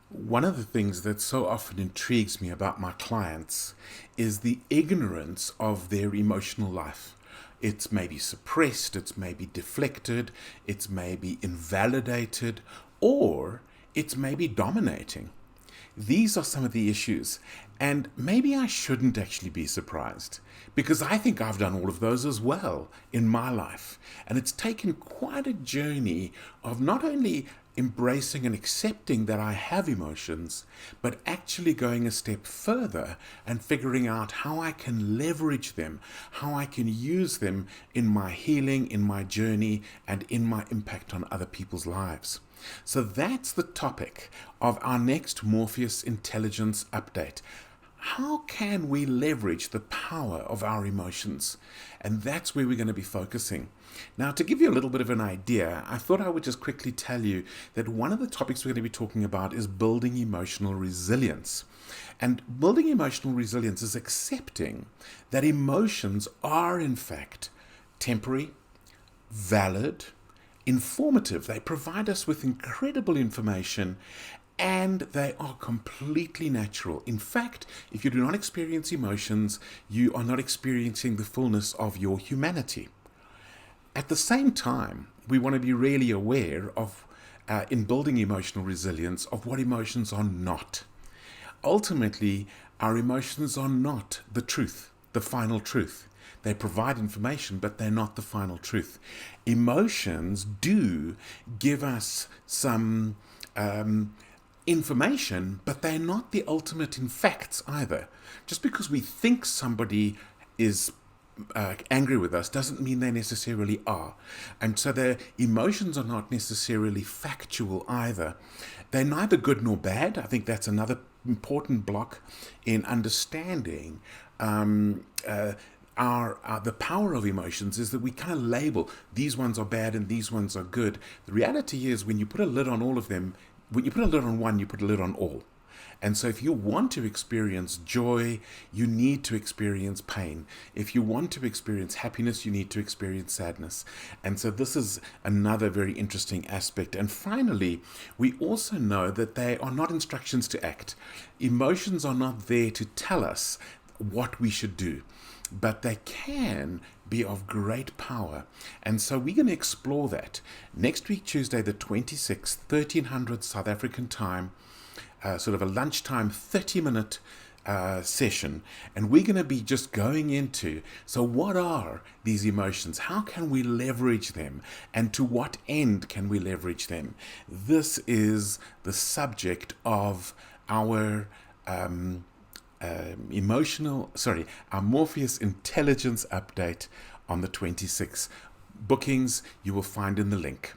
One of the things that so often intrigues me about my clients is the ignorance of their emotional life. It's maybe suppressed, it's maybe deflected, it's maybe invalidated, or it's maybe dominating. These are some of the issues. And maybe I shouldn't actually be surprised because I think I've done all of those as well in my life. And it's taken quite a journey of not only embracing and accepting that I have emotions, but actually going a step further and figuring out how I can leverage them, how I can use them in my healing, in my journey, and in my impact on other people's lives. So that's the topic of our next Morpheus Intelligence Update. How can we leverage the power of our emotions? And that's where we're going to be focusing. Now, to give you a little bit of an idea, I thought I would just quickly tell you that one of the topics we're going to be talking about is building emotional resilience. And building emotional resilience is accepting that emotions are, in fact, temporary, valid, informative. They provide us with incredible information and they are completely natural. In fact, if you do not experience emotions, you are not experiencing the fullness of your humanity. At the same time, we want to be really aware of, in building emotional resilience, of what emotions are not. Ultimately, our emotions are not the truth, the final truth. They provide information, but they're not the final truth. Emotions do give us some information, but they're not the ultimate in facts either. Just because we think somebody is angry with us doesn't mean they necessarily are. And so their emotions are not necessarily factual either. They're neither good nor bad. I think that's another important block in understanding the power of emotions is that we kind of label these ones are bad and these ones are good. The reality is when you put a lid on all of them, when you put a lid on one, you put a lid on all. And so if you want to experience joy, you need to experience pain. If you want to experience happiness, you need to experience sadness. And so this is another very interesting aspect. And finally, we also know that they are not instructions to act. Emotions are not there to tell us what we should do, but they can be of great power. And so we're going to explore that next week, Tuesday, the 26th, 1300 South African time, sort of a lunchtime 30-minute session. And we're going to be just going into, so what are these emotions? How can we leverage them? And to what end can we leverage them? This is the subject of our our Morpheus Intelligence Update on the 26th. Bookings you will find in the link.